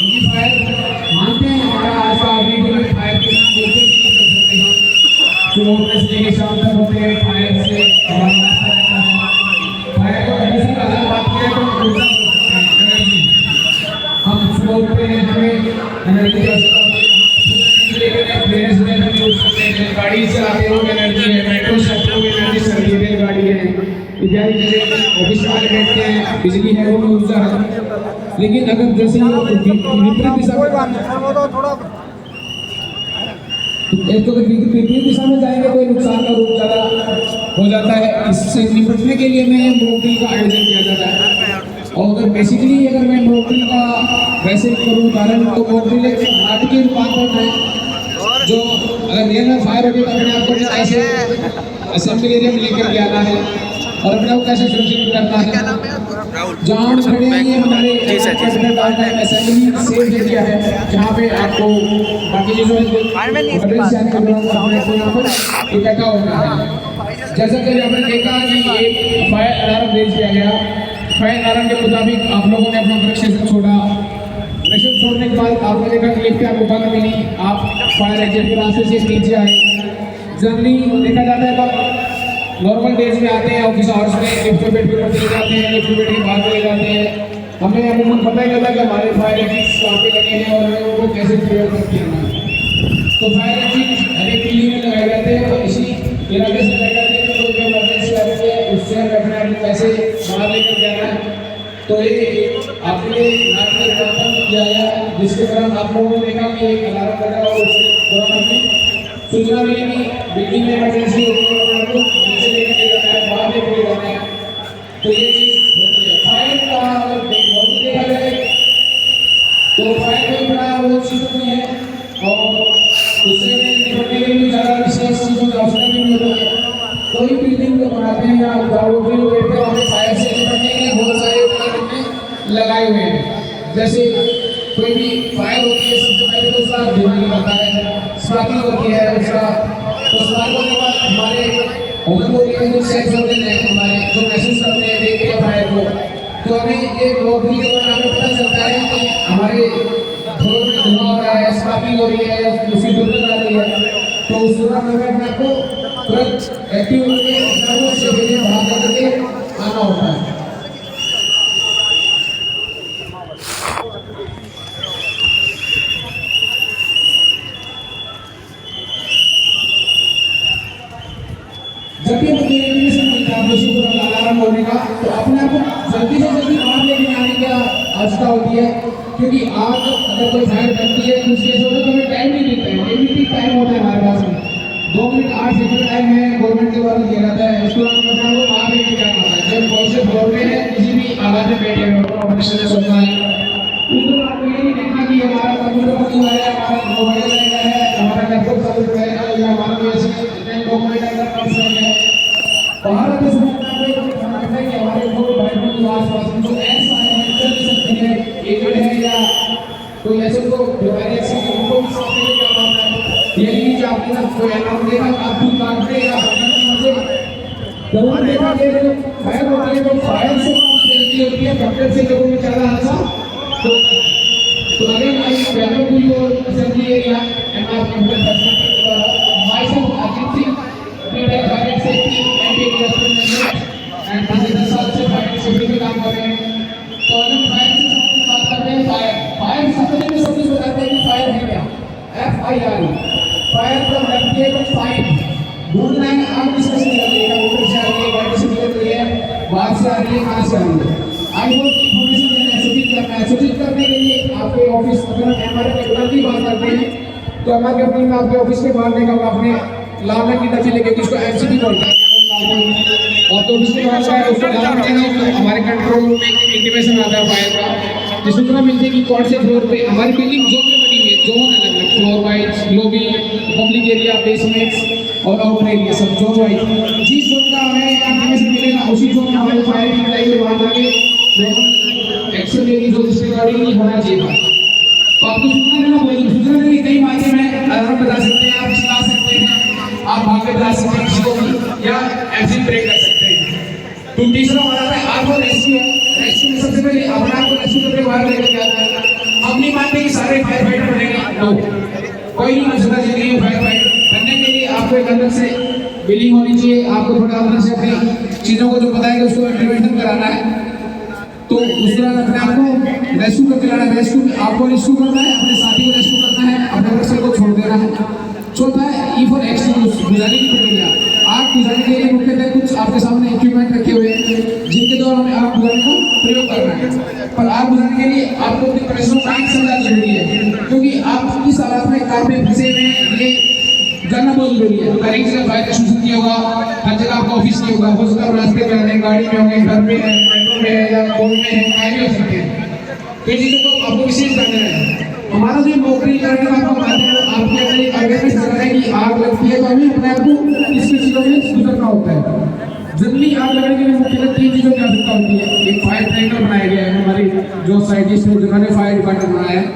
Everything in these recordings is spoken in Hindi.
क्योंकि फायर मानते हैं हमारा आज का आदमी भी फायर के साथ बिल्कुल नहीं कर सकते हैं। सुबह से लेकर शाम तक होते हैं फायर से हमारा नाश्ता रहता है। फायर को एनर्जी का अगर बात करें तो ऊर्जा हो सकता है, एनर्जी। हम सुबह उठते हैं हमें एनर्जी का गाड़ी चलाते हो एनर्जी है, मेट्रो चलाते हो एनर्जी चलती है, रेलगाड़ी है इत्यादि चीजें। ऑफिस वाले बैठते हैं, बिजली है, वो भी ऊर्जा है। लेकिन अगर जैसे विपरीत दिशा में थोड़ा एक तो विपरीत दिशा में जाएंगे तो नुकसान का रूप ज़्यादा हो जाता है। इससे निपटने के लिए मैं मॉकड्रिल का आयोजन किया जाता है। और अगर बेसिकली अगर मैं मॉकड्रिल का वैसे करूँ उदाहरण तो मॉकड्रिल एक नाटकीय रूपांतरण है जो अगर रियल में फायर होगी तो अपने आपको ऐसे असेंबली एरिया में लेकर के आना है और अपने को कैसे सुरक्षित करना है। जहाँ हम खड़े हैं ये हमारे असेंबली सेफ एरिया है जहाँ पे आपको बाकी चीज़ों इकट्ठा होना है। जैसा कि आपने देखा कि एक फायर अलार्म भेज दिया गया। फायर अलार्म के मुताबिक आप लोगों ने अपना प्रेशर छोड़ा। प्रेशर छोड़ने के बाद आपने देखा कि लिफ्ट आपको बंद मिली, आप फायर एग्जिट के रास्ते से नीचे आए। जनरली देखा जाता है तो नॉर्मल डेज में आते हैं ऑफिस आवर्स में, लिफ्ट में बैठ के चले जाते हैं, लिफ्ट में बैठ के बाहर चले जाते हैं। हमें अमूमन पता ही लगा कि हमारे फायर एग्जिट्स कहाँ पे लगे हैं और हमें उनको कैसे क्लियर करते हैं। तो फायर एग्जिट हर एक बिल्डिंग में लगाए जाते हैं और इसी इलाके से लगाए जाते हैं तो जो इमरजेंसी आती है उससे हमें अपने आप को कैसे बाहर लेकर जाना है। तो ये आपके लिए नाटक किया गया जिसके दौरान आप लोगों ने देखा कि एक अलार्म लगा और उसके दौरान हमें सूचना मिली कि बिल्डिंग में इमरजेंसी हो गई और आपको नीचे लेकर जाना है, बाहर लेकर जाना है। तो ये चीज़ होती है। फायर का अगर देखा जाए तो फायर कोई बड़ा वो चीज़ नहीं है और उससे निपटने के लिए ज़्यादा विशेष चीज़ों की आवश्यकता भी नहीं होती है। कोई बिल्डिंग को बनाते हैं या गाँव में बैठते हैं हमें फायर से निपटने के लिए बहुत सारे उपकरण लगाए हुए हैं। जैसे कोई भी फायर होती है सबसे पहले तो उसका धुआं निकलता है, स्पार्किंग होती है उसका। तो स्पार्क होने के बाद हमारे होम होती है जो सेट होते हैं हमारे जो महसूस करते हैं देखते हैं फायर को। तो हमें एक मॉकड्रिल के दौरान हमें पता चलता है कि हमारे फ्लोर में धुआं हो रहा है, स्पार्किंग हो रही है या उसकी दुर्गंध आ रही है। तो उस दौरान हमें अपने आप को तुरंत एक्टिव होकर बाहर करके आना होता है। जब भी मुझे इंडिकेशन मिलता है दूसरी अलार्म होने का तो अपने आप को जल्दी से जल्दी बाहर लेके आने की आवश्यकता होती है। क्योंकि आग अगर कोई फायर बनती है कुछ केस होता है तो हमें टाइम नहीं मिलता है, लिमिटेड टाइम होता है हमारे पास में 2 मिनट 8 सेकंड टाइम है गवर्नमेंट के द्वारा दिया जाता है। इसको हम अपने को बाहर लेके जाना होता है। जब कौन से फ्लोर में है किसी भी आवाज में बैठे हुए ऑपरेशन सोचना है उस दौरान आपको ये नहीं देखना कि हमारा कंप्यूटर बंद हुआ है, हमारा मोबाइल रहेगा है, हमारा लैपटॉप चालू रहेगा या हमारा मैसेज डॉक्यूमेंट अगर कम समय है। बाहर के समय में खाना है कि हमारे को बैठने के आसपास जो ऐसा है चल सकते हैं एजेड है या कोई ऐसे को बीमारी ऐसी उनको भी साथ में क्या होता है। ये नहीं कि आपके साथ कोई अलार्म देगा आप भी काटते या मुझे जरूर देखा कि फायर होती है तो फायर से जल्दी होती है कंप्यूटर से लोगों में ज़्यादा आसान। तो अगर मैं पहले पूरी और assembly area MR computer facility के द्वारा myself Ajit Singh Fire safety and investment and पिछले 10 साल से फायर सेफ्टी में काम कर रहे हैं। तो अगर फायर से सबकी बात करते हैं फायर सबसे पहले सब कुछ बताते हैं कि फायर है क्या। FIRE फायर का मतलब है कि फाइन ढूंढना है आप डिस्कशन कर रहे हैं ऊपर से आ रही है गाड़ी से निकल रही है बाहर से आ रही है कहाँ से आ रही है। आई होप इन्फॉर्मेशन देना है सूचित करने के लिए आपके ऑफिस अगर हमारे रेगुलर की बात करते हैं तो हमारे कंपनी में आपके ऑफिस के बाहर देखा आपने लाना की डब्बी लेके जिसको एमसीबी बोलते हैं और तो उसके बाद उसको डालते हैं तो हमारे कंट्रोल रूम में इंटीमेशन आता है फायर का जिसमें पता मिलता है कि कौन से फ्लोर पे हमारी बिल्डिंग जोन में बनी हुई है। जोन अलग अलग floor wise lobby public area basements और आउटर एरिया सब जोन वाइज जिस जोन का हमें इंटीमेशन मिलेगा उसी जोन में हमारे फायर की लाइट वहाँ जाके एक्शन लेगी जो जिसके रिगार्डिंग नहीं होना चाहिए। तो आपको सूचना देना पड़ेगी। सूचना देने के कई माध्यम है, अलार्म बता सकते हैं, आप चिल्ला सकते हैं, आप भाग के बता सकते हैं किसी को भी या एग्जिट ब्रेक कर सकते हैं। तो तीसरा हमारा है आपको रेस्क्यू है। रेस्क्यू में सबसे पहले अपने आप को रेस्क्यू करके बाहर लेकर जाना है। अपनी नहीं मानते कि सारे फायर फाइटर बनेंगे, तो कोई नहीं बन सकता जिंदगी में फायर फाइटर बनने के लिए। आपको एक अंदर से बिलिंग होनी चाहिए, आपको थोड़ा अंदर से अपनी चीज़ों को जो पता है कि उसको इम्प्लीमेंट कराना है, तो उस तरह अपने आप को रेस्क्यू करके लाना है। रेस्क्यू आपको रेस्क्यू करना है, अपने साथी को रेस्क्यू करना है, अपने वर्कर को छोड़ देना है। चौथा है ई फॉर एक्सटिंग्विश, बुझाने की प्रक्रिया। आग बुझाने के लिए मुख्यतः कुछ आपके सामने इक्विपमेंट रखे हुए हैं जिनके द्वारा हमें आग बुझाने का प्रयोग करना है। पर आग बुझाने के लिए आपको अपनी परिश्रम का समझना जरूरी है, क्योंकि आप इस हालात में काम में फंसे हुए हैं, ये जानना बहुत जरूरी है। हर एक जगह फायर स्टेशन नहीं होगा, हर जगह आपका ऑफिस नहीं होगा, हो सकता है रास्ते में हैं, गाड़ी में होंगे, घर में है, मेट्रो में है या कोर्ट में है, कहीं भी हो सकते हैं। तो चीज़ों को आपको विशेष जानना है। हमारा जो नौकरी करने का आपको बात है, आपके अंदर एक अवेयरनेस चल रहा है कि आग लगती है तो हमें अपने आप को इसके चीज़ों में गुजरना होता है। जनरली आग लगने के लिए मुख्यतः 3 चीज़ों की आवश्यकता होती है। एक फायर ट्रेनर बनाया गया है, हमारे जो साइंटिस्ट हैं जिन्होंने फायर डिपार्टमेंट बनाया है।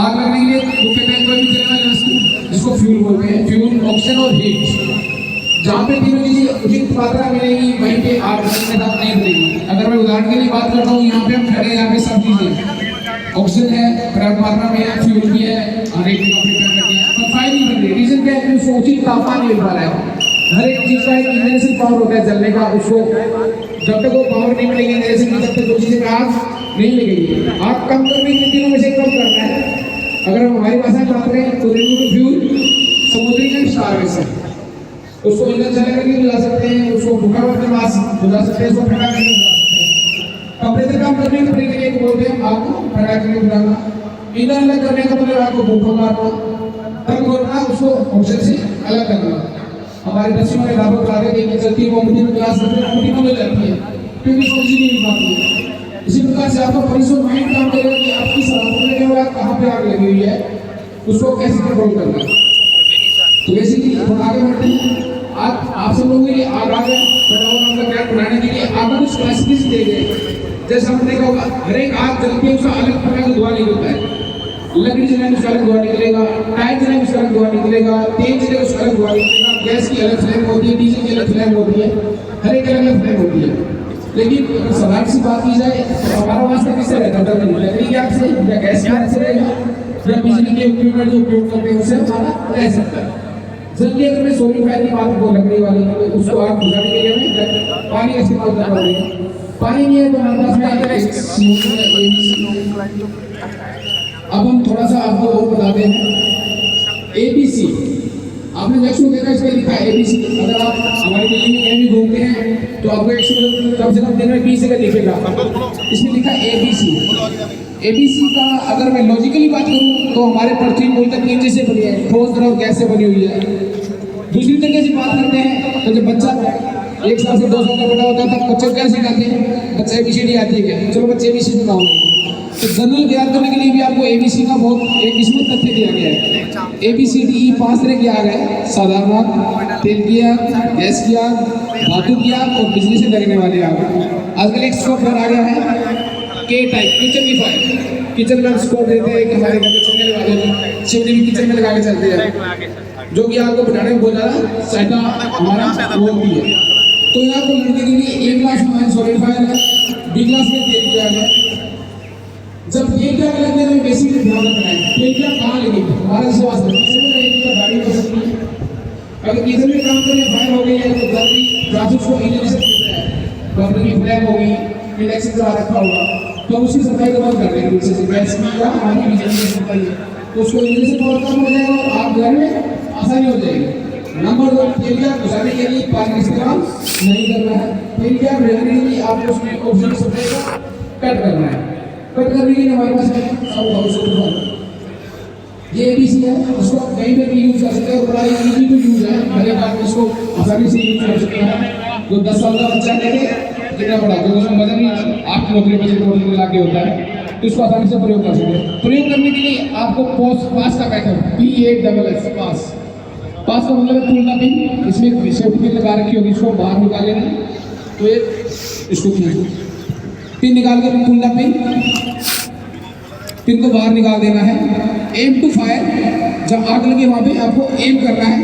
आग लगने के लिए मुख्यतः कोई भी चलने वाली वस्तु जिसको फ्यूल बोलते हैं, फ्यूल, ऑक्सीजन और हीट, जहाँ पे तीनों चीज़ें उचित मात्रा मिलेगी वहीं पे आग लगने का नहीं मिलेगी। अगर मैं उदाहरण के लिए बात करता हूँ, यहाँ पे हम खड़े हैं, यहाँ पे सब चीज़ें ऑक्सीजन है, पर्याप्त मात्रा में है, फ्यूल भी है, हर एक कपड़े पहन रखे हैं, पर फायर नहीं बन रही। रीजन क्या है कि उसको उचित तापमान नहीं मिल पा रहा है। हर एक चीज़ का एक इंजेक्शन पावर होता है जलने का, उसको जब तक वो पावर नहीं मिलेगी इंजेक्शन की, तब तक वो चीज़ें आग नहीं लगेगी। आग कम करने के तीनों में से कम करना है। अगर हम हमारी भाषा में बात करें तो रेन्यूएबल फ्यूल, समुद्री गैस, स्टारवेशन, उसको ईंधन जला करके बुझा सकते हैं, उसको भूखा करके बुझा सकते हैं, उसको ठंडा करके बुझा सकते हैं। टेम्परेचर कम करने के प्रक्रिया को बोलते हैं आग को ठंडा करके बुझाना। ईंधन अलग करने का मतलब आग को भूखा मारना, तब करना उसको ऑक्सीजन से अलग करना। हमारे बच्चों में दावत करा देते हैं कि जल्दी मोमबत्ती में ग्लास रखते हैं, मोमबत्ती मिल जाती है क्योंकि सोची नहीं मिल पाती है। इसी प्रकार से आपका परिसर माइंड काम करेगा कि आपकी सराहना के बाद कहाँ पे आग लगी हुई है, उसको कैसे कंट्रोल करना है। तो बेसिकली हम आगे बढ़ते हैं। आप सब लोगों के लिए आग आ गए, पर्यावरण का ज्ञान बढ़ाने के लिए आपको कुछ क्लासिफिकेशन दिए गए। जैसे हमने देखा होगा, हर एक आग जलती है उसका अलग प्रकार का धुआं निकलता है। लकड़ी जलाने में उसका अलग धुआं निकलेगा, टायर जलाने में उसका अलग धुआं निकलेगा, तेल जलाने में उसका अलग धुआं निकलेगा, गैस की अलग फ्लेम होती है, डीजल की अलग फ्लेम होती है, हर एक अलग फ्लेम होती है। लेकिन अगर साधारण सी बात की जाए तो हमारा वास्ता किससे रहता है, लकड़ी की आग से या गैस की आग से रहेगा या बिजली के इक्विपमेंट जो उपयोग करते हैं उससे हमारा रह सकता है। जल्दी अगर मैं सोलर फायर की बात करूँ लकड़ी वाली, तो उसको आग बुझाने के लिए हमें पानी का इस्तेमाल करना पड़ेगा। पानी नहीं है तो हमारे पास अब हम थोड़ा सा आपको और बताते हैं। ABC, आपने नेक्स्ट देखा, इस पे लिखा है ABC। अगर आप हमारी दिल्ली में कहीं भी घूमते हैं तो आपको कम से कम दिन में 20 जगह दिखेगा, इसमें लिखा है ABC। ABC का अगर मैं लॉजिकली बात करूँ तो हमारे पृथ्वी मूलतः 3 चीज़ से बनी है, ठोस, द्रव, गैस से बनी हुई है। दूसरी तरीके से बात करते हैं तो जब बच्चा 1 साल से 2 साल का बड़ा होता है तब बच्चे क्या सिखाते हैं, बच्चा ABCD आती है क्या, चलो बच्चे ABCD का होंगे। तो जनरल ज्ञान करने के लिए भी आपको ABC का बहुत एक इसमें तथ्य दिया गया है। ABCDE 5 तरह की आग है, साधारण आग, तेल की आग, गैस की आग, धातु की आग और बिजली से लगने वाली आग। आजकल एक स्कोप आ गया है K टाइप, किचन की फायर। किचन का स्कोप देते हैं कि हमारे घर में चलने वाले लोग चिमनी भी किचन में लगा के चलते हैं, जो कि आग को बढ़ाने में बहुत ज़्यादा सहायता हमारा रोल भी है। तो यहाँ को लड़ने के लिए A क्लास में सॉलिड फायर है, B क्लास में तेल की आग है। जब तेल की आग लगने में बेसिकली ध्यान रखना है, तेल की आग कहाँ लगेगी, हमारे विश्वास में गाड़ी हो सकती है। अगर किचन में काम करने फायर हो गई है तो जल्दी जासूस को इंजेक्शन देता है, बर्नर की फ्लेम होगी, इंडक्शन चला रखा होगा तो उसकी सफाई को बंद कर देंगे, जैसे गैस की या पानी की बिजली की सफाई है तो उसको इंजेक्शन बहुत कम हो जाएगा और आप घर में आसानी हो जाएगी। नंबर 2, तेल की आग बुझाने के लिए पानी का इस्तेमाल नहीं करना है। तेल की आग बुझाने के लिए आपको उसमें ऑक्सीजन सप्लाई को कट करना है। कट करने के लिए हमारे पास ये ABC है, उसको आप कहीं पे भी यूज कर सकते हैं और बड़ा इजी टू यूज है, हर एक आदमी इसको आसानी से यूज कर सकता है। जो 10 साल का बच्चा लेके कितना बड़ा, जो उसमें वजन ही 8 किलो मिला के होता है, तो इसको आसानी से प्रयोग कर सकते हैं। प्रयोग करने के लिए आपको पास का मेथड PASS पास का मतलब है पुल द पिन। इसमें एक सेफ्टी पिन लगा रखी होगी, इसको बाहर निकाल लेना है तो ये इसको पिन निकाल कर पुल द पिन को बाहर निकाल देना है। एम टू फायर, जब आग लगे वहाँ पे आपको एम करना है।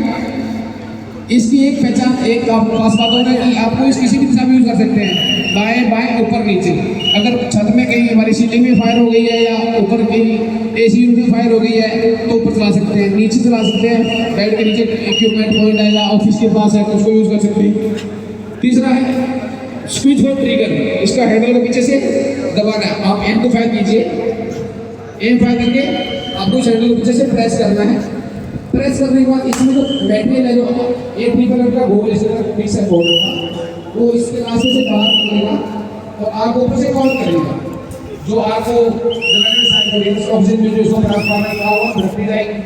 इसकी एक पहचान, एक आपको खास बात होगा कि आपको इस किसी भी दिशा में यूज़ कर सकते हैं, दाएं बाएं ऊपर नीचे। अगर छत में कहीं हमारी सीलिंग में फायर हो गई है या ऊपर कहीं एसी यूनिट में फायर हो गई है तो ऊपर चला सकते हैं, नीचे चला सकते हैं, बेड के नीचे इक्विपमेंट पॉइंट है या ऑफिस के पास है तो उसको यूज़ कर सकते हैं। तीसरा है स्विच फॉर ट्रिगर, इसका हैंडल को पीछे से दबाना है, आप एम को फायर कीजिए, एम फायर करके आपको इस हैंडल को पीछे से प्रेस करना है। प्रेस करने के बाद इसमें जो मटेरियल है, जो एक कलर का गोल पीस है बॉर्डर का, वो इसके रास्ते से बाहर निकलेगा और आग ऊपर से कॉल करेगा। जो आग को जलाने साइड करेगा, ऑक्सीजन में जो इसको ट्रांसफार्मर का होगा भरती जाएगी।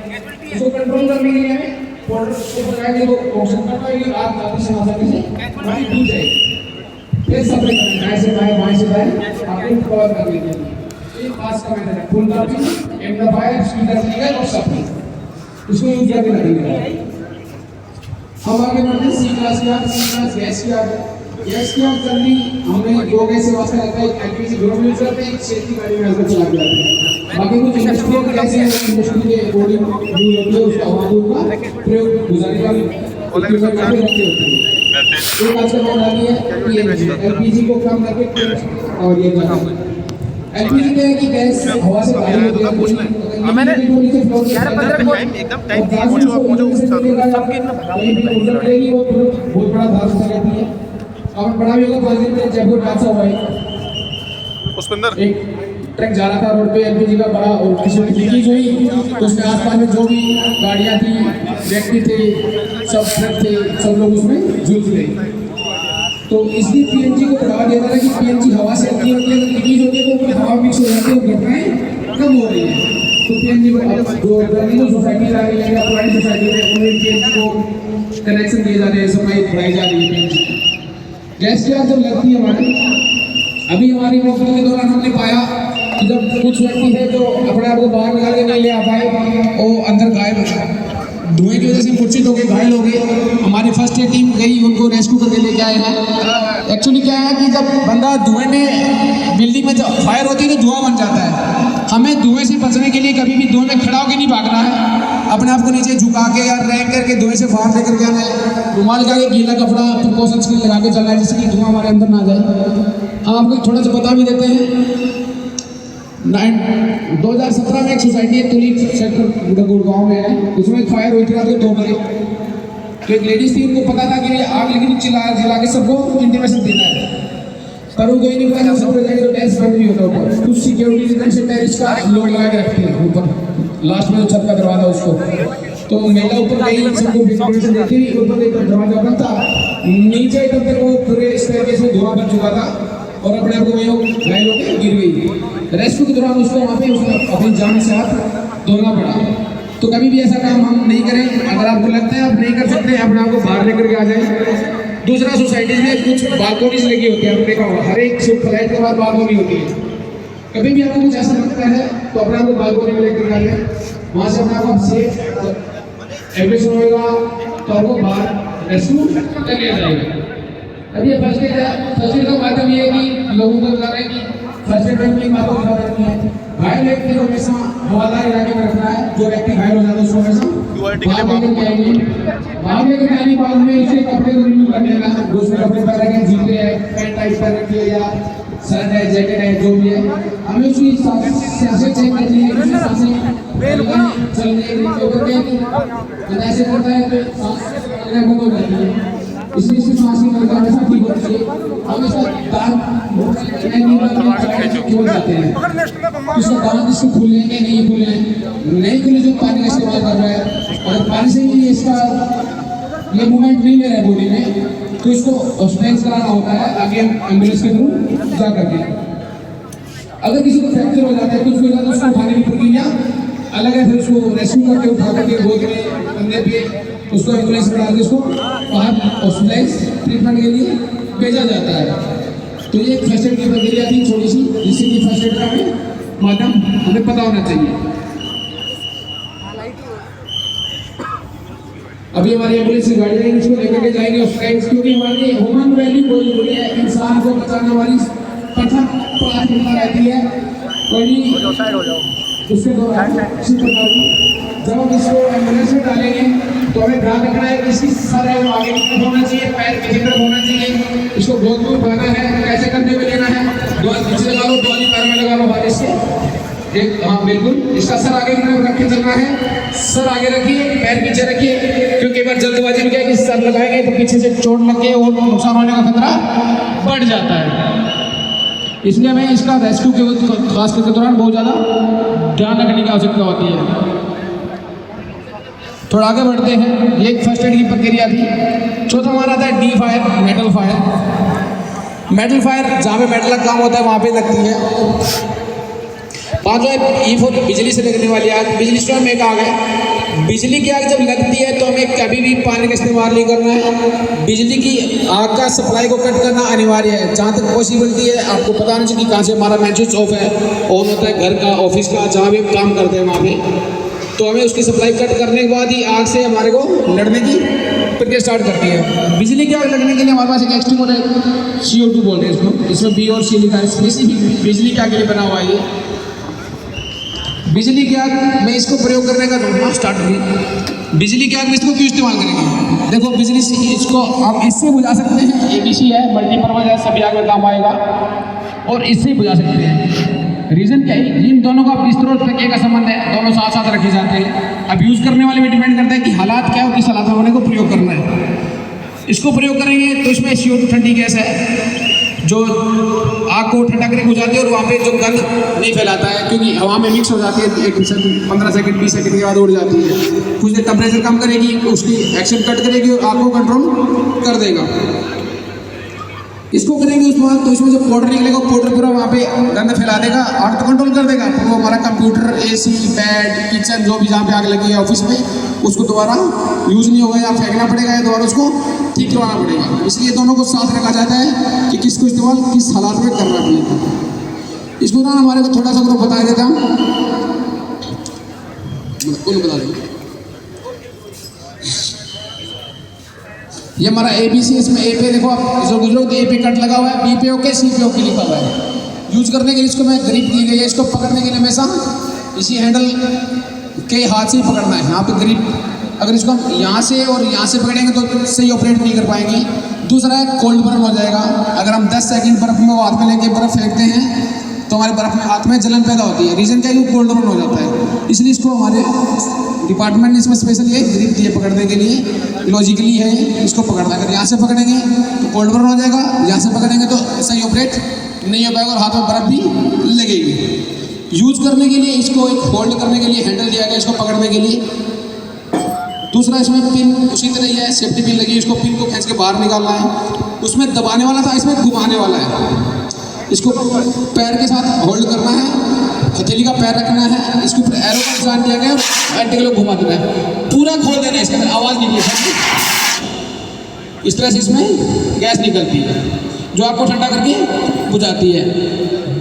इसको कंट्रोल करने के लिए हमें बॉर्डर को बनाएंगे तो ऑक्सीजन का पाएगी, आग जल्दी से आसानी से वहीं टूट जाएगी। फिर सप्लाई करना है, से बाएं से दाएं आपको कवर कर लेंगे। ये पास का मेथड है, full dropping, and the fire, speed the trigger और सप्लाई, इसको यूज करके लगेगा। हम आगे बढ़ते हैं सी क्लास की आग, सी क्लास गैस की आग। गैस की आग जल्दी हमें दो गैस से वास्ता रहता है, एलपीजी दोनों यूज करते हैं, सेफ्टी गाड़ी में अलग चला के जाते हैं। बाकी कुछ इंडस्ट्रियल गैस है, इंडस्ट्री के अकॉर्डिंग यूज होती है, उसका हवा का प्रयोग गुजारने वाली इक्विपमेंट में रखते होते हैं। एक आजकल बात आ गई है एलपीजी को कम करके और ये एलपीजी क्या है कि गैस हवा से बाहर होती है, मैंने 11-15 को एकदम टाइम दिए, पहुंचो सबके रहेगी, वो बहुत बड़ा हादसा रहती है। और बड़ा भी होगा 5 दिन में जयपुर हादसा हुआ है, पुष्पेंद्र एक ट्रक जा रहा था रोड पे एलपीजी का बड़ा, और किसी में लीकेज हुई तो उसके आसपास में जो भी गाड़ियाँ थी, व्यक्ति थे, सब ट्रक थे, सब लोग उसमें झुलस गए। तो इसलिए पीएनजी को बढ़ावा दिया था कि पीएनजी हवा से होती है, लीकेज होती है तो हवा मिक्स हो जाती है और घटनाएं कम हो रही है। तो पीएनजी को जो रनिंग सोसाइटी आ रही है या पुरानी सोसाइटी में उन्हें पीएनजी को कनेक्शन दिए जा रहे हैं, सप्लाई बढ़ाई जा रही है पीएनजी। गैस की आग जब लगती है हमारी, अभी हमारी वॉकिंग के दौरान हमने पाया कि जब कुछ व्यक्ति है जो अपने आप को बाहर निकाल के नहीं ले आ पाए, वो अंदर गायब, धुएं की वजह से मूर्छित हो गए, घायल हो गए। हमारी फर्स्ट एड टीम गई, उनको रेस्क्यू करके लेके आए हैं। एक्चुअली क्या है कि जब बंदा धुएं में, बिल्डिंग में जब फायर होती है तो धुआं बन जाता है। हमें धुएं से बचने के लिए कभी भी धुएं में खड़ा होकर नहीं भागना है, अपने आप को नीचे झुका के या रैंक करके धुएं से बाहर लेकर के आना है। रुमाल का गीला कपड़ा प्रिकॉशंस के लिए लगा के चलना है, जिससे कि धुआं हमारे अंदर ना जाए। हम आपको थोड़ा सा बता भी देते हैं, 2017 में एक सोसाइटी है तुली सेक्टर गुड़गांव में है, उसमें एक फायर हुई थी रात को 2 बजे। तो एक लेडीज थी, उनको पता था कि ये आग लगी, जिला के सबको इंटीमेशन देना है, पर वो कोई नहीं पता, सब तो टेस्ट बंद भी होता ऊपर, कुछ सिक्योरिटी रीजन से टेरिस का लोग लगा के रखते हैं ऊपर, लास्ट में जो छत का दरवाजा उसको। तो महिला ऊपर गई, सबको इंटीमेशन देती, ऊपर देखकर दरवाजा बंद था, नीचे तब तक वो पूरे इस तरीके से धुआं बन चुका था और अपने आप को वहीं घायल होकर गिर गई। रेस्क्यू के दौरान उसको वहाँ पे उसने अपनी जान से हाथ धोना पड़ा। तो कभी भी ऐसा काम हम नहीं करें, अगर आपको लगता है आप नहीं कर सकते, अपने आप को बाहर लेकर के आ जाए। दूसरा, सोसाइटीज में कुछ बालकोनीज लगी होती है, आपने देखा होगा, हर एक फ्लैट के बाद बालकोनी होती है। कभी भी आपको कुछ ऐसा लगता है तो अपने आप को बालकोनी में लेकर आ जाए, वहाँ से अपने आप सेफ एवरेशन होगा तो आपको बाहर रेस्क्यू कर लिया जाएगा। अब ये फर्स्ट एड का माध्यम ये है कि लोगों को बता रहे हैं कि फर्स्ट एड की बात को बता रही है, घायल व्यक्ति को हमेशा हवादार इलाके में रखना है। जो व्यक्ति घायल हो जाता है उसको हमेशा बाहर लेकर आने बाद में इसे कपड़े रिमूव कर देना, दूसरे कपड़े पहन के, जूते है, पैंट टाइट पहन रखी है या शर्ट है, जैकेट है, जो भी है, हमें उसकी सांसें चेक करनी है, उसकी सांसें चलने ऐसे करता है तो सांस बंद हो जाती है, इसलिए इसकी सांस की गति हमेशा ठीक होती है। हम इसका क्यों जाते हैं, इसका दांत इसको खुलेंगे नहीं खुले, नहीं खुले जो पानी का इस्तेमाल कर रहा है, और पानी से ही इसका ये मूवमेंट नहीं ले रहा है बॉडी में, तो इसको हॉस्पिटलाइज कराना होता है आगे एम्बुलेंस के थ्रू जा करके। अगर किसी को फ्रैक्चर हो जाता है, कुछ हो जाता है, उसको उठाने की प्रक्रिया अलग है, फिर उसको रेस्क्यू करके उठा करके गोद में कंधे पे उसको एम्बुलेंस में डाल के उसको बाहर हॉस्पिटलाइज ट्रीटमेंट के लिए भेजा जाता है। तो ये फर्स्ट एड की प्रक्रिया थी छोटी सी, जिससे कि फर्स्ट एड का माध्यम हमें पता होना चाहिए। अभी हमारी एम्बुलेंस की गाड़ी रहेगी, इसको लेकर के जाएंगे हॉस्पिटलाइज, क्योंकि हमारी ह्यूमन वैल्यू बहुत बड़ी है, इंसान को बचाने वाली प्रथम प्राथमिकता रहती है। कोई भी उसके दौरान किसी प्रकार की जब हम इसको एम्बुलेंस में डालेंगे तो हमें ध्यान रखना है कि इसकी सर है वो आगे की तरफ होना चाहिए, पैर पीछे की तरफ होना चाहिए। इसको गोद में उठाना है, कैसे करने में लेना है, दो पीछे लगा लो, दो पैर में लगा लो बारिश से एक, हाँ बिल्कुल। इसका सर आगे की तरफ रख के चलना है, सर आगे रखिए, पैर पीछे रखिए, क्योंकि एक बार जल्दबाजी में क्या है कि सर लगाएंगे तो पीछे से चोट लग के और नुकसान होने का खतरा बढ़ जाता है। इसलिए हमें इसका रेस्क्यू के खास करके दौरान बहुत ज़्यादा ध्यान रखने की आवश्यकता होती है। थोड़ा आगे बढ़ते हैं, ये एक फर्स्ट एड की प्रक्रिया थी। चौथा हमारा था D fire, metal fire. Metal fire जहाँ पे मेटल का काम होता है वहाँ पे लगती है। पाँचवा E4 बिजली से लगने वाली आग। बिजली स्टोव में आ गए, बिजली की आग जब लगती है तो हमें कभी भी पानी का इस्तेमाल नहीं करना है। बिजली की आग का सप्लाई को कट करना अनिवार्य है। जहाँ तक पॉसिबिलिटी है, आपको पता नहीं चाहिए कि कहाँ से हमारा मैन स्विच ऑफ है, ऑन होता है, घर का, ऑफिस का, जहाँ भी हम काम करते हैं वहाँ पे, तो हमें उसकी सप्लाई कट करने के बाद ही आग से हमारे को लड़ने की प्रक्रिया स्टार्ट करती है। बिजली की आग लगने के लिए हमारे पास एक एक्सटिंग्विशर है, CO2 बोलते हैं इसको, इसमें B और C लिखा है, स्पेसिफिक बिजली की आग के लिए बना हुआ है ये। बिजली की आग में इसको प्रयोग करने का स्टार्ट हुई। बिजली की आग में इसको क्यों इस्तेमाल करेंगे? देखो बिजली से इसको आप इससे बुझा सकते हैं, ABC है, मल्टीपर्पज है, सभी आग में काम आएगा, और इससे ही बुझा सकते हैं। रीज़न क्या है, इन दोनों का बिस्तर और तकिए का संबंध है, दोनों साथ साथ रखे जाते हैं। अब यूज़ करने वाले में डिपेंड करता है कि हालात क्या है, किस हालात में होने को प्रयोग करना है। इसको प्रयोग करेंगे तो इसमें CO2 ठंडी गैस है जो आग को ठंडा करके बुझाती है, और वहाँ पे जो गंध नहीं फैलाता है, क्योंकि हवा में मिक्स हो जाती है, 15 सेकंड 20 सेकंड के बाद उड़ जाती है। कुछ देर टेम्परेचर कम करेगी, उसकी एक्शन कट करेगी और आग को कंट्रोल कर देगा। इसको करेंगे उसके बाद तो इसमें जब पाउडर निकलेगा, पाउडर पूरा वहाँ पे गंद फैला देगा, आग तो कंट्रोल कर देगा। तो वो हमारा कंप्यूटर, AC, बेड, किचन, जो भी जहाँ पे आग लगी है ऑफिस में, उसको दोबारा यूज़ नहीं होगा, या फेंकना पड़ेगा, या दोबारा उसको ठीक करवाना पड़ेगा। इसलिए दोनों को साथ रखा जाता है कि किसको इस्तेमाल किस हालात में करना पड़ेगा। इसको ना हमारे को थोड़ा सा ग्रुप बता देता हूँ, बता देंगे। ये हमारा ABC, इसमें A पे देखो आप जो गुजरो तो A पे कट लगा हुआ है, B पे ओके, C पे ओके लिखा हुआ है। यूज करने के लिए इसको मैं ग्रिप दी गई है, इसको पकड़ने के लिए हमेशा इसी हैंडल के हाथ से ही पकड़ना है। यहाँ पे ग्रिप, अगर इसको हम यहाँ से और यहाँ से पकड़ेंगे तो सही ऑपरेट नहीं कर पाएंगे। दूसरा है कोल्ड बर्न हो जाएगा। अगर हम 10 सेकंड बर्फ में वो हाथ में लेके बर्फ फेंकते हैं तो हमारे बर्फ में हाथ में जलन पैदा होती है। रीज़न क्या है, वो कोल्ड बर्न हो जाता है। इसलिए इसको हमारे डिपार्टमेंट ने इसमें स्पेशल ये ग्रिप दिए पकड़ने के लिए, लॉजिकली है इसको पकड़ना। अगर यहाँ से पकड़ेंगे तो कोल्ड बर्न हो जाएगा, यहाँ से पकड़ेंगे तो सही ऑपरेट नहीं हो पाएगा और हाथ में बर्फ भी लगेगी। यूज करने के लिए इसको एक होल्ड करने के लिए हैंडल दिया गया इसको पकड़ने के लिए। दूसरा इसमें पिन उसी तरह ही है, सेफ्टी पिन लगी है, इसको पिन को खींच के बाहर निकालना है। उसमें दबाने वाला था, इसमें घुमाने वाला है। इसको पैर के साथ होल्ड करना है, हथेली का पैर रखना है, इसके ऊपर एरो का निशान दिया गया और एंटी को घुमा देना है, पूरा खोल देना है, इसके अंदर आवाज़ निकली इस तरह से इसमें गैस निकलती है जो आपको ठंडा करके बुझाती है।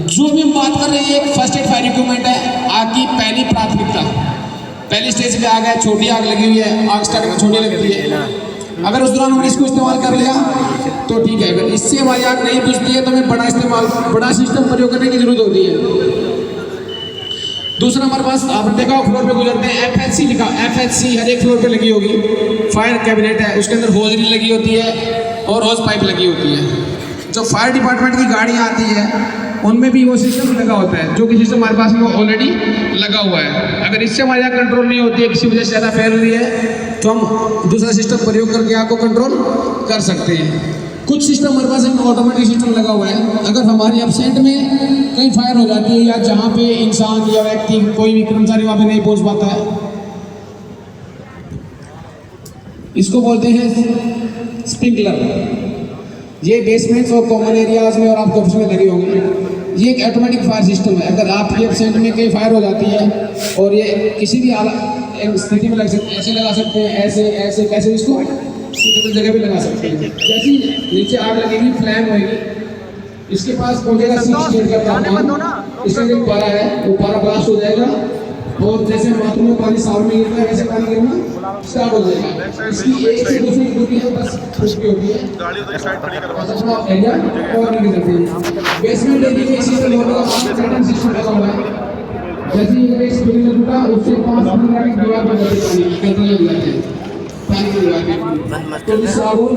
जो भी हम बात कर रहे हैं एक फर्स्ट एड फायर इक्विपमेंट है। आग की पहली प्राथमिकता, पहली स्टेज पे आग है, छोटी आग लगी हुई है, आग स्टार्ट में छोटी लगती है, अगर उस दौरान हमने इसको इस्तेमाल कर लिया तो ठीक है। अगर इससे हमारी आग नहीं बुझती है तो हमें बड़ा सिस्टम प्रयोग करने की जरूरत होती है। दूसरा हमारे पास आपने देखा फ्लोर पे गुजरते हैं FHC लिखा, FHC हर एक फ्लोर पे लगी होगी, फायर कैबिनेट है, उसके अंदर होजरी लगी होती है और होज पाइप लगी होती है। जो फायर डिपार्टमेंट की गाड़ियाँ आती है उनमें भी वो सिस्टम लगा होता है, जो कि सिस्टम हमारे पास में ऑलरेडी लगा हुआ है। अगर इससे हमारी आग कंट्रोल नहीं होती है, किसी वजह से ज़्यादा फैल रही है, तो हम दूसरा सिस्टम प्रयोग करके आग को कंट्रोल कर सकते हैं। कुछ सिस्टम हमारे पास में ऑटोमेटिक सिस्टम लगा हुआ है। अगर हमारी एब्सेंट में कहीं फायर हो जाती है या जहाँ पे इंसान या व्यक्ति कोई भी कर्मचारी वहाँ पे नहीं पहुँच पाता है, इसको बोलते हैं स्प्रिंकलर। ये बेसमेंट्स और कॉमन एरियाज में और आपके ऑफिस में लगे होंगे। ये एक ऑटोमेटिक फायर सिस्टम है। अगर आपकी एब्सेंट में कहीं फायर हो जाती है और ये किसी भी स्थिति में लग सकते, ऐसे लगा सकते हैं, ऐसे ऐसे कैसे इसको जगह पे लगा सकते हैं। जैसे नीचे आग लगेगी, फ्लैम होगी, इसके पास पहुंचेगा 6 स्टेज का तापमान, इसका जो पारा है वो पारा ब्लास्ट हो जाएगा और जैसे बाथरूम में पानी साउंड में गिरता है वैसे पानी गिरना स्टार्ट हो जाएगा। इसकी एक से दूसरी दूरी है बस उसकी होती है, एरिया और नहीं गिरती है। बेसमेंट एरिया में इसी तरह का सिस्टम लगा हुआ है। जैसे ही अगर स्प्रिंकलर टूटा उससे 5 मिनट की दीवार बन जाती है, पानी लग जाते हैं पानी की दीवार पे। तो साबुन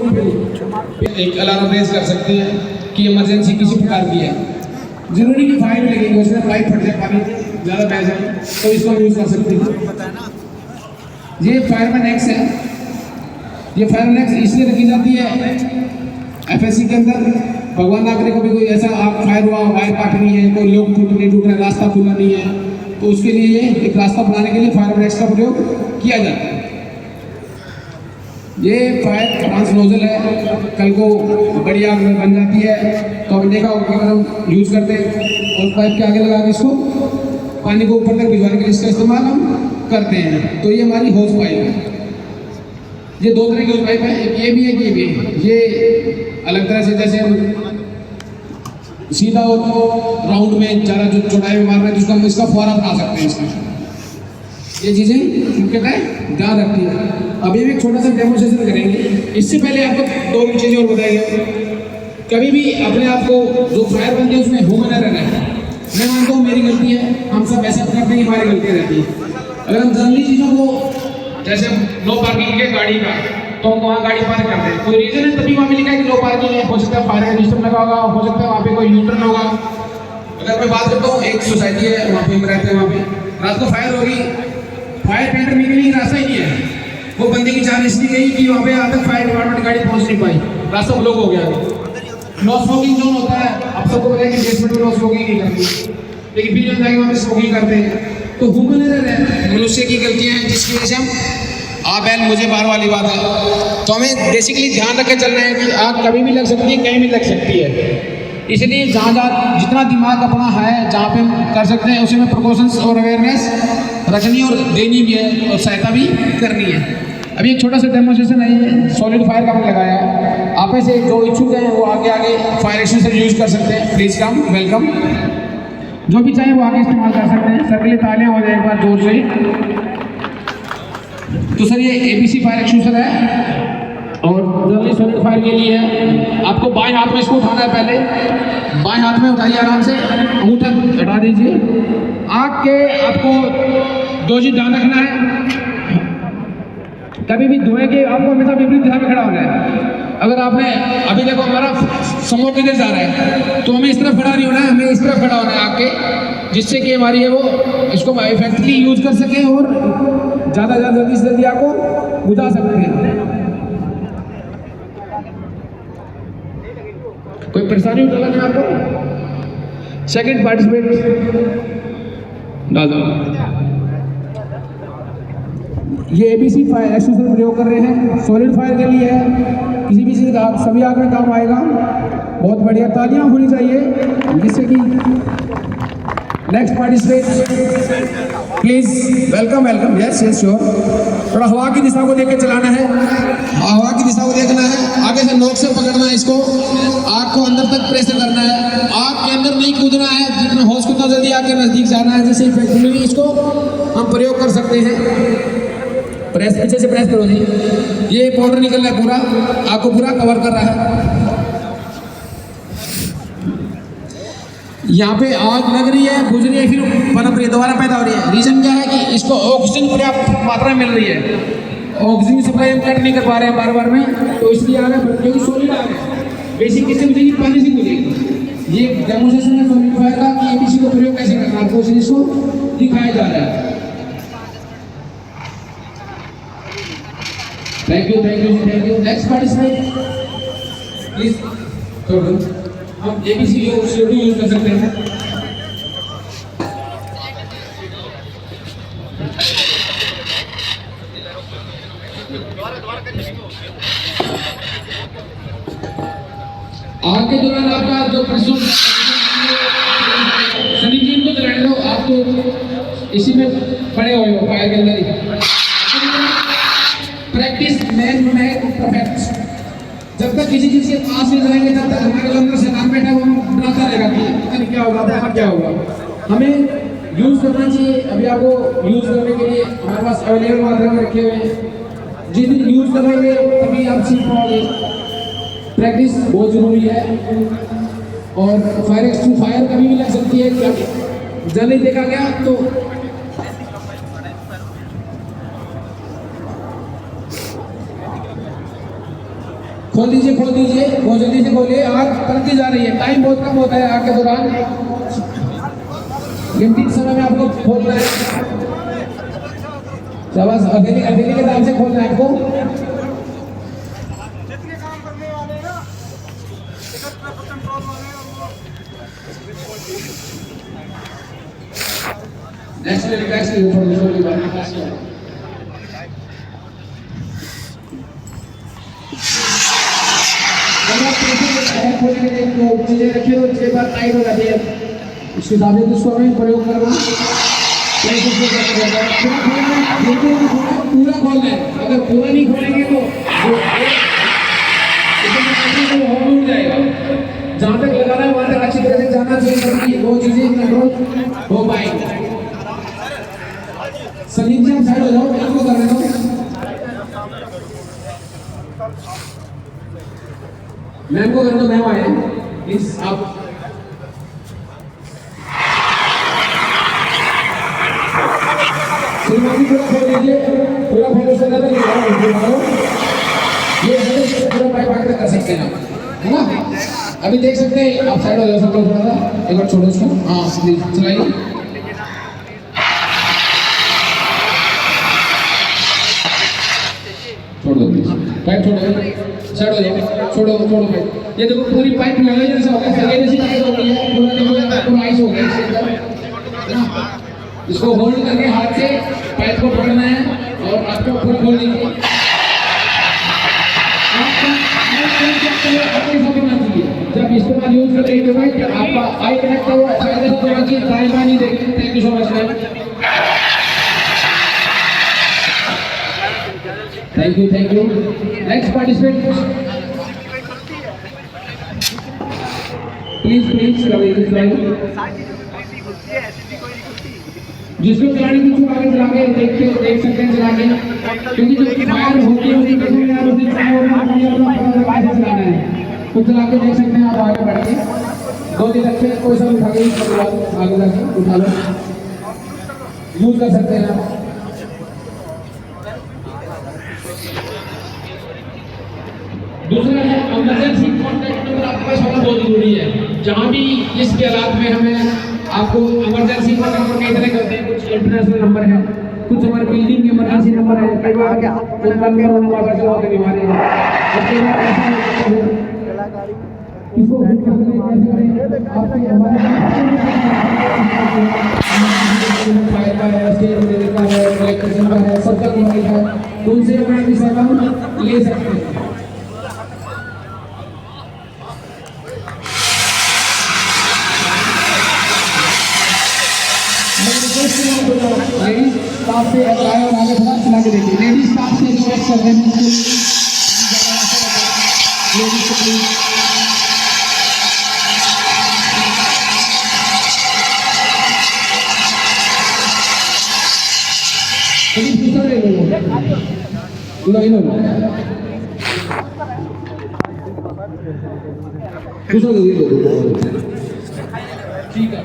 एक अलार्म रेज कर सकते हैं कि इमरजेंसी किसी प्रकार की है। जरूरी की फायर लगेगी, उसमें पाइप फट जाए, पानी ज़्यादा बह जाए तो इसको यूज़ कर सकते हैं। ये फायरमैन एक्स है। ये फायरमैन एक्स इसलिए रखी जाती है एफएससी के अंदर, भगवान ना करे कभी कोई ऐसा आप फायर हुआ, वायर काट रही है, कोई लोग टूट रहे, रास्ता खुला नहीं है, तो उसके लिए ये एक रास्ता बनाने के लिए फायरमैन एक्स का प्रयोग किया जाता है। ये फायर ट्रांस नोजल है, कल को बड़ी आग में बन जाती है तो हमने देखा अगर हम यूज़ करते हैं और पाइप के आगे लगा के इसको पानी को ऊपर तक भिजवाने के लिए इसका इस्तेमाल हम करते हैं। तो ये हमारी होज पाइप है। ये दो तरह की होज पाइप है, एक ये भी है, ये भी है। ये अलग तरह से जैसे हम सीधा हो तो राउंड में ज़्यादा जो चौड़ाई में मार रहे हैं जिसको हम इसका फुहारा बना सकते हैं। इसका ये चीज़ें कहता है ध्यान रखती है। अभी भी एक छोटा सा डेमोन्स्ट्रेशन करेंगे। इससे पहले आपको दो चीज़ें और बताएंगे। कभी भी अपने आप को जो फायर बनती है उसमें ह्यूमन एरर है। मैं मानता हूँ मेरी गलती है, हम सब ऐसा करते हैं, हमारी गलतियाँ रहती है। अगर हम जनरली चीज़ों को जैसे नो पार्किंग है गाड़ी का तो हम वहाँ गाड़ी पार्क करते हैं, कोई रीज़न है तभी वहाँ पे लिखा है कि नो पार्किंग है। हो सकता है फायर का सिस्टम लगा होगा, हो सकता है वहाँ पे कोई न्यूट्रल होगा। अगर मैं बात करता हूँ एक सोसाइटी है वहाँ पे हम रहते हैं, वहाँ पे रात को फायर होगी, फायर टेंडर निकलने की रास्ता ही नहीं है। वो बंदे की जान इसलिए गई कि वहाँ पे आज तक फायर डिपार्टमेंट गाड़ी पहुँच नहीं पाई, रास्ता ब्लॉक हो गया। नो स्मोकिंग जोन होता है, आप सबको पता है कि बेसमेंट में नो स्मोकिंग नहीं करती, लेकिन फिर जो जाके वहाँ पे स्मोकिंग करते हैं। तो ह्यूमन एरर है, मनुष्य की गलतियाँ हैं जिसकी वजह से हम आ बैल मुझे बार वाली बात है। तो हमें बेसिकली ध्यान रख के चलना है कि आग कभी भी लग सकती है, कहीं भी लग सकती है। इसलिए जहाँ जहाँ जितना दिमाग अपना है जहाँ पे हम कर सकते हैं उसी में प्रिकॉशंस और अवेयरनेस रखनी और देनी भी है और सहायता भी करनी है। अभी एक छोटा सा डेमोन्स्ट्रेशन है, ये सॉलिड फायर का हमने लगाया है। आप में से जो इच्छुक हैं वो आगे फायर एक्सटिंग्विशर यूज़ कर सकते हैं। Please come, welcome. जो भी चाहे वो आगे इस्तेमाल कर सकते हैं। सर के लिए तालियां हो जाए एक बार जोर से। तो सर ये एबीसी फायर एक्सटिंग्विशर है और जनरली सॉलिड फायर के लिए है। आपको बाएं हाथ में इसको उठाना है, पहले बाएं हाथ में उठाइए, आराम से अंगूठा हटा दीजिए। आग के आपको दो चीज ध्यान रखना है, कभी भी धुएं के आपको हमेशा विपरीत दिशा में खड़ा होना है। अगर आपने अभी देखो हमारा स्मोक इधर जा रहा है तो हमें इस तरफ खड़ा नहीं होना है, हमें इस तरफ खड़ा होना है आग के, जिससे कि हमारी है वो इसको इफेक्टिवली यूज कर सके और ज़्यादा जल्दी से जल्दी आग को बुझा सकते हैं। कोई परेशानी उठा है आपको? सेकंड पार्टिसिपेट डाल दो। ये एबीसी फायर एक्सटिंग्विशर प्रयोग कर रहे हैं, सॉलिड फायर के लिए है, किसी भी चीज़ का सभी आग में काम आएगा। बहुत बढ़िया, तालियां होनी चाहिए जिससे कि next participate please welcome welcome. Yes yes sure. थोड़ा हवा की दिशा को देख के चलाना है, हवा की दिशा को देखना है, आगे से नोक से पकड़ना है इसको, आग को अंदर तक प्रेशर करना है, आग के अंदर नहीं कूदना है, जितना हो सके उतना जल्दी आग के नजदीक जाना है, जैसे इफेक्टिवली इसको हम प्रयोग कर सकते हैं। प्रेस पीछे से प्रेस करो जी। ये पाउडर निकल रहा है पूरा, आपको पूरा कवर कर रहा है। यहाँ पे आग लग रही है, बुझ रही है, फिर पनप रही है, दोबारा पैदा हो रही है। रीजन क्या है कि इसको ऑक्सीजन पर्याप्त मात्रा में मिल रही है, ऑक्सीजन सप्लाई हम कट नहीं कर पा रहे हैं बार में, तो इसलिए आग है, क्योंकि सॉलिड आग है। बेसिक किससे बुझेगी? पानी से बुझेगी। ये डेमोन्स्ट्रेशन है सॉलिड फायर का कि एबीसी को प्रयोग कैसे करना है, आपको इसको दिखाया जा रहा है। Thank you thank you thank you. Next participate please. हम एबीसी यूज कर सकते हैं। आग के दौरान आपका जो प्रश्न सनी जी को जलाने दो, आप तो इसी में पड़े हुए हो फायर के अंदर ही। Practice man perfect. जब तक किसी चीज के पास नहीं जाएंगे तब तक हमारे जो अंदर शैतान बैठा है वो डराता रहेगा कि पता नहीं क्या होगा, पता क्या होगा। हमें यूज करना चाहिए। अभी आपको यूज करने के लिए हमारे पास अवेलेबल माध्यम रखे हुए हैं, जिस दिन यूज करेंगे तभी आप सीख पाओगे। प्रैक्टिस बहुत जरूरी है। और फायर कभी भी लग सकती है, जब जल्दी देखा गया तो खोल दीजिए बहुत जल्दी से खोलिए। आग पलटती जा रही है, टाइम बहुत कम होता है आग के दौरान, लिमिटेड समय में आपको खोलना है। शाबाश, हथेली के दाम से खोलना है आपको। नेक्स्ट चीजें रखी हो उसके बाद टाइट हो जाती है, उसके हिसाब से उसको हमें प्रयोग करना। पूरा खोलना है, अगर पूरा नहीं खोलेंगे तो टूट जाएगा। जहाँ तक लगाना है वहाँ तक अच्छी तरह से जाना चाहिए, तभी वो चीजें कंट्रोल हो पाएंगी। संदीप जी आप साइड हो जाओ, इसको करने दो। मैम को करने दो, मैम आए प्लीज आप। श्रीमान जी पूरा खोल लीजिए, पूरा खोल उससे ज़्यादा नहीं होगा, ये पूरा पाइप आगे कर सकते हैं आप, है ना। अभी देख सकते हैं, आप साइड हो जाओ सब लोग थोड़ा सा, एक बार छोड़ो उसको। हाँ प्लीज चलाइए। छोड़ दो प्लीज, पाइप छोड़ो, साइड हो जाओ, छोड़ो पाइप। ये देखो पूरी पाइप लगाई जैसा हो गया, जैसी टाइट हो गई है, पूरा आइस हो गया इसके अंदर। इसको होल्ड करके हाथ से पाइप को पकड़ना है और आपको पूरा खोल दीजिए। जब इस्तेमाल यूज कर रहे हैं आपका आई कनेक्ट हो अच्छा से होना चाहिए, टाइम नहीं देखें। Thank you so much ma'am, thank you. Next participant please जिसको चलाने की चुप आगे चला के देख सकते हैं चला के, क्योंकि जो फायर होती है उसकी कैसे यार उसे चलाना है, खुद चला के देख सकते हैं आप। आगे बढ़ के 2-3 अच्छे कोई सा उठा के आगे जाके उठा लो, यूज कर सकते हैं आप। दूसरा है इमरजेंसी कॉन्टैक्ट नंबर, आपके पास होना बहुत जरूरी है। जहाँ भी इसके हालात में हमें आपको इमरजेंसी कॉन्टैक्ट नंबर कई तरह करते हैं, कुछ इंटरनेशनल नंबर है, कुछ हमारे बिल्डिंग के इमरजेंसी नंबर है, कई बार बीमारी है, इसको सबका उनसे अपनी सेवा ले सकते हैं। लेडीज स्टाफ से आगे थोड़ा चला के देखिए, लेडीज स्टाफ से जो वर्क कर रहे हैं लेडीज को प्लीज दूसरा ले लो, दूसरा दे दो, ठीक है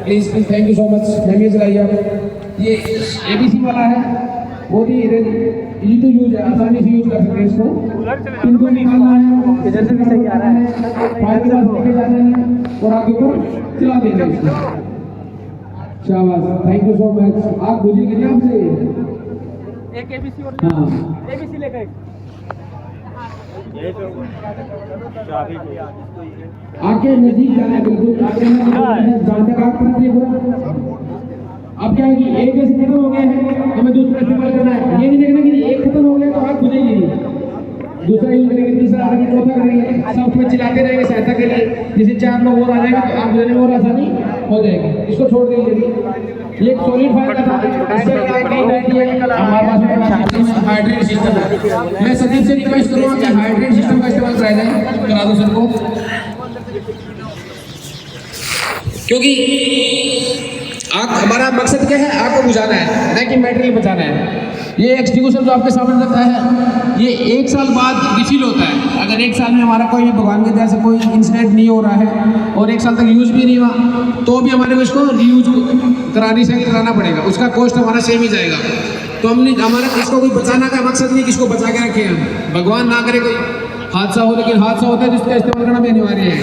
please thank you so much. Ma'am ये चलाइए आप, ये ABC वाला है, बहुत ही इजी टू यूज है, आसानी से यूज कर सकते हैं इसको। इनको निकालना है, इधर से भी सही आ रहा है, फायर के पास लेके जाना है और आगे ऊपर चला देना है इसको। शाबाश, थैंक यू सो मच। आप बुझेंगे नहीं आपसे एक ABC और हाँ ABC लेकर आके नजदीक जाना है, बिल्कुल आगे जहाँ तक आग पकड़ रही है। अब क्या है कि एक जैसे खत्म हो गया है, हमें दूसरा इस्तेमाल करना है। ये नहीं देखना कि एक खत्म हो गया तो आग बुझेगी नहीं, दूसरा यूज करेंगे, तीसरा करेंगे, चौथा करेंगे, सब उसमें चिल्लाते रहेंगे सहायता के लिए। जैसे 4 लोग और आ जाएंगे तो आग बुझाने में और आसानी हो जाएगी। इसको छोड़ दीजिए, ये एक सॉलिड फायर का था, इससे आग नहीं बैठी है। हमारे पास हाइड्रेट सिस्टम है। मैं सदीप से रिक्वेस्ट करूँगा कि हाइड्रेट सिस्टम का इस्तेमाल कराया जाए, करा दो सबको, क्योंकि आग हमारा मकसद क्या है, आग को बुझाना है, न कि मटेरियल बचाना है। ये एक्सटिंग्विशर जो आपके सामने रखा है, ये 1 साल बाद रिफिल होता है। अगर 1 साल में हमारा कोई भी भगवान की तरह से कोई इंसिडेंट नहीं हो रहा है और 1 साल तक यूज़ भी नहीं हुआ, तो भी हमारे को इसको रीयूज कराना पड़ेगा। उसका कॉस्ट हमारा सेम ही जाएगा। तो हमने हमारा इसको कोई बचाना का मकसद नहीं कि इसको बचा के रखें हम, भगवान ना करे कोई हादसा हो, लेकिन हादसा होता है जिसका इस्तेमाल करना भी अनिवार्य है।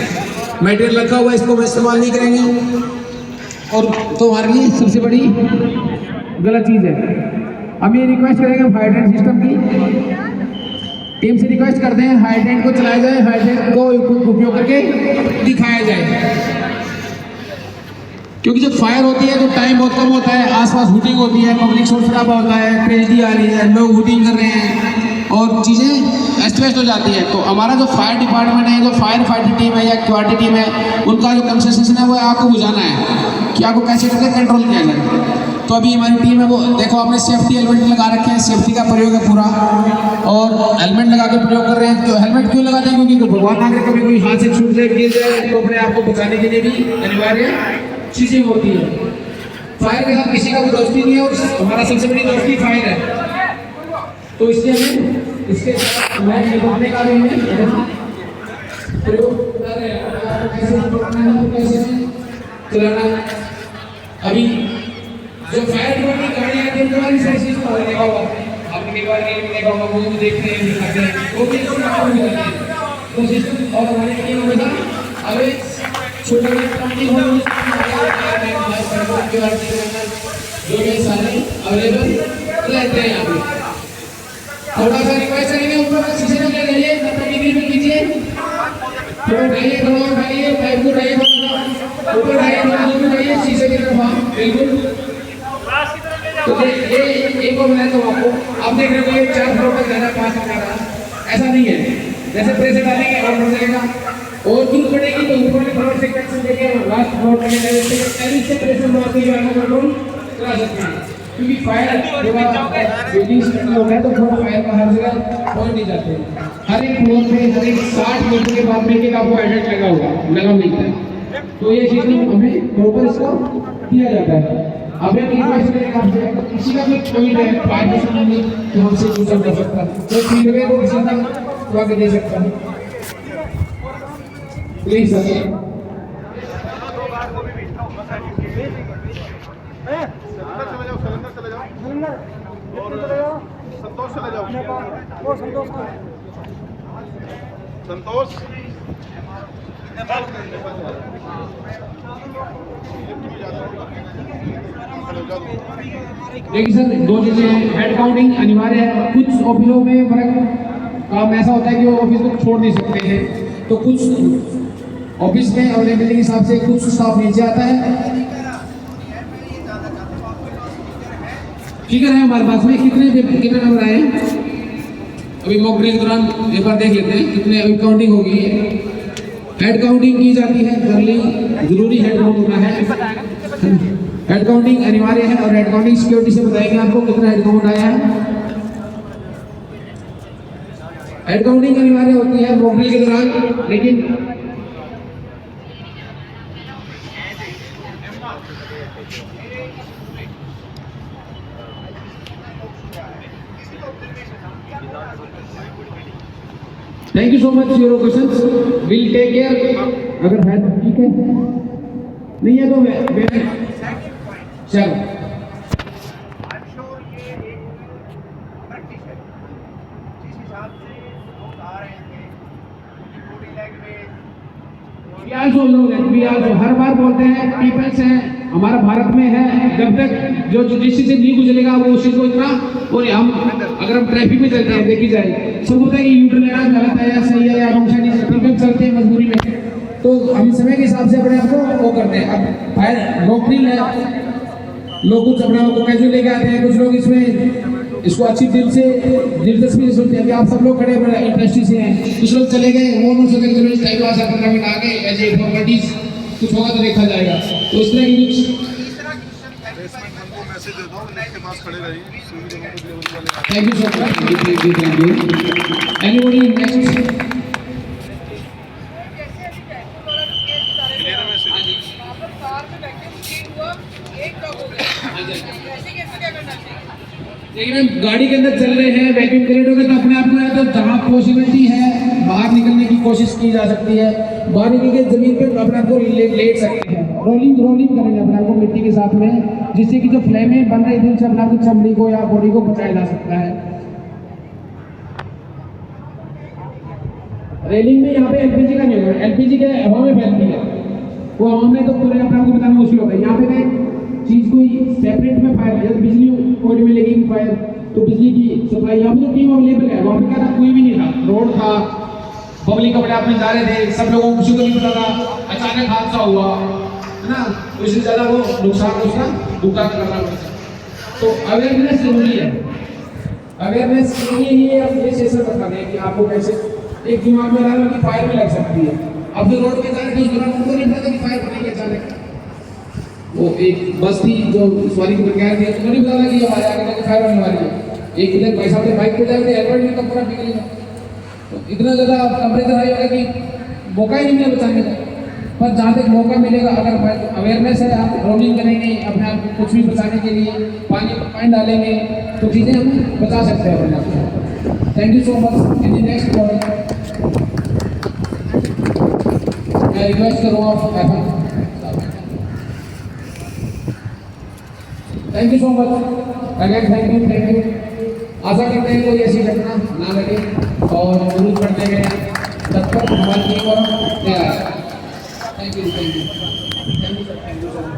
मटेरियल रखा हुआ है, इसको हम इस्तेमाल नहीं करेंगे और तो हमारे लिए सबसे बड़ी गलत चीज़ है। हम ये रिक्वेस्ट करेंगे हाइड्रेंट सिस्टम की टीम से, रिक्वेस्ट करते हैं हाइड्रेंट को चलाया जाए, हाइड्रेंट को उपयोग करके दिखाया जाए। क्योंकि जब फायर होती है तो टाइम बहुत कम होता है, आसपास हुटिंग होती है, पब्लिक शोर शराबा होता है, ट्रेजेडी आ रही है, लोग हुटिंग कर रहे हैं और चीज़ें अस्त व्यस्त हो जाती है। तो हमारा जो फायर डिपार्टमेंट है, जो फायर फाइटर टीम है या क्वालिटी टीम है, उनका जो कंसंट्रेशन है वो आपको बुझाना है कि आपको कैसे करके कंट्रोल किया जाए। तो अभी हमारी टीम है वो देखो, आपने सेफ्टी हेलमेट लगा रखे हैं, सेफ्टी का प्रयोग है पूरा, और हेलमेट लगा के प्रयोग कर रहे हैं। तो हेलमेट क्यों लगाते हैं? क्योंकि भगवान ना करे कभी कोई हाथ से छूट जाए, गिर जाए, तो अपने आप को बचाने के लिए भी अनिवार्य चीज़ें होती है। फायर के साथ किसी का कोई दोस्ती नहीं है और हमारा सबसे बड़ी दोस्ती फायर है। तो इसलिए हमें इसके निपटने का भी प्रयोग कर रहे हैं, कैसे चलाना। अभी जो फायर डिपार्टमेंट की गाड़ी आती है उनके बाद इस चीज़ को देखा होगा आपने, कई बार देखा होगा, वो भी देखते हैं, दिखाते हैं, वो भी इसको काम हो जाती है। तो सिस्टम और हमारी टीम में था अभी छोटे कंपनी हो जो ये सारे अवेलेबल रहते हैं यहाँ पे। थोड़ा सा रिक्वेस्ट करेंगे ऊपर शीशे में ले लीजिए, डिग्री में कीजिए, थोड़ा उठाइए, थोड़ा उठाइए, पाइप को उठाइए, ऊपर उठाइए, शीशे की तरफ आप बिल्कुल। तो ये एक और मैं तो आप देख रहे हो ये 4 फ्लोर तक जाना, 5 तक जाना, ऐसा नहीं है। जैसे प्रेशर डालेंगे और बढ़ जाएगा, और दूर पड़ेगी तो ऊपर वाले फ्लोर से कनेक्शन देके लास्ट फ्लोर तक से प्रेशर बढ़ा के कंट्रोल करा सकते हैं। क्योंकि फायर बिल्डिंग स्ट्रक्चर होता है तो थोड़ा फायर का हर जगह पहुंच नहीं जाते हैं। हर एक फ्लोर पे हर एक 60 मीटर के बाद में एक आपको हाइड्रेंट लगा मिलता है। तो ये चीज़ हमें प्रॉपर इसको किया जाता है। अब एक रिक्वेस्ट करेंगे आपसे, किसी का भी पॉइंट है फायर से नहीं तो हमसे यूज कर सकता है, तो फीडबैक को किसी तक तो आगे दे सकता है, प्लीज सर। संतोष देखिए सर, 2 चीजें हैं, हेड काउंटिंग अनिवार्य है। कुछ ऑफिसों में काम ऐसा होता है कि वो ऑफिस को छोड़ नहीं सकते हैं, तो कुछ ऑफिस में अवेलेबिलिटी के हिसाब से कुछ स्टाफ नीचे आता है। फिगर है हमारे पास में कितने नंबर आए हैं अभी मॉक ड्रिल के दौरान, एक बार देख लेते हैं कितने अभी काउंटिंग होगी। हेड काउंटिंग की जाती है, जरूरी हेड काउंट होना है, हेड काउंटिंग अनिवार्य है। और हेड काउंटिंग सिक्योरिटी से बताएंगे आपको कितना हेड काउंट आया है। हेड काउंटिंग अनिवार्य होती है मॉक ड्रिल के दौरान, लेकिन thank you so much your questions, will take care. अगर है तो ठीक है, नहीं है तो चलो। हर बार बोलते हैं पीपल्स हैं हमारा भारत में है, जब तक जो जिस से नहीं गुजरेगा वो उसी को इतना। और हम अगर हम ट्रैफिक में चलते हैं, देखी जाए सब होता है कि यूटर्न लेना गलत है या सही है या रॉन्ग साइड है, चलते हैं मजबूरी में, तो हम समय के हिसाब से अपने आप को वो करते हैं। अब फायर नौकरी है, लोग कुछ अपने आप को कैजुअल लेके आते हैं, कुछ लोग इसमें इसको अच्छी दिलचस्पी से सुनते हैं। अभी आप सब लोग खड़े इंटरेस्टी से हैं, कुछ लोग चले गए, वो नहीं सोचे चलो टाइम पास 15 मिनट आ गए, एज ए फॉर्मेलिटीज कुछ होगा तो देखा जाएगा। तो इस तरह की कुछ thank you so much, thank you. Anybody next? लेकिन हम गाड़ी के अंदर चल रहे हैं, वैक्यूम क्रिएट हो गया तो अपने आप को या तो जहाँ पॉसिबिलिटी है बाहर निकलने की कोशिश की जा सकती है, बाहर निकल के जमीन पे अपने आप को लेट सकते हैं, रोलिंग करेंगे अपने आप को मिट्टी के साथ में, जिससे कि जो फ्लेमें बन रही थी उनसे अपने आप की चमड़ी को या बॉडी को बचाया जा सकता है। रेलिंग में यहाँ पे एलपीजी का नहीं होगा, एलपीजी के हवा में फैलती है, वो हवा में तो पूरे अपने आपको बताना मुश्किल होता है। यहाँ पे एक चीज कोई सेपरेट में फायर है, बिजली कोई में लगेगी फायर तो बिजली की सप्लाई, यहाँ पे जो टीम अवेलेबल है वहाँ पे क्या था, कोई भी नहीं था, रोड था, पब्लिक अपने आप में जा रहे थे, सब लोगों को किसी को नहीं पता था, अचानक हादसा हुआ है ना, तो इससे ज्यादा वो नुकसान उसका भुगतान करना पड़ता है। तो अवेयरनेस जरूरी है, अवेयरनेस के लिए ही आप ये सेशन रखा है कि आपको कैसे एक दिमाग में डालना कि फायर में लग सकती है। अब जो रोड पे जा रहे थे उस दौरान उनको नहीं पता कि फायर बनेगी अचानक, वो एक बस थी जो सवारी को लेकर थी, उनको नहीं पता था कि हमारे आगे जाके फायर होने वाली है। एक इधर भाई साहब बाइक पे जा रहे थे, हेलमेट नहीं तो पूरा निकलेगा, तो इतना ज़्यादा टेम्परेचर हाई होगा कि मौका ही नहीं मिला बचाने का। पर जहाँ तक मौका मिलेगा, अगर अवेयरनेस है, आप रोलिंग करेंगे अपने आप को कुछ भी बचाने के लिए, पानी डालेंगे तो चीज़ें हम बचा सकते हैं अपने आप को। Thank you so much. In the next point मैं रिक्वेस्ट करूँगा thank you so much again, thank you. आशा करते हैं कोई ऐसी घटना ना लगे और जरूर पढ़ते गए, तब तक हमारी टीम और तैयार है। Thank you sir, thank you so much.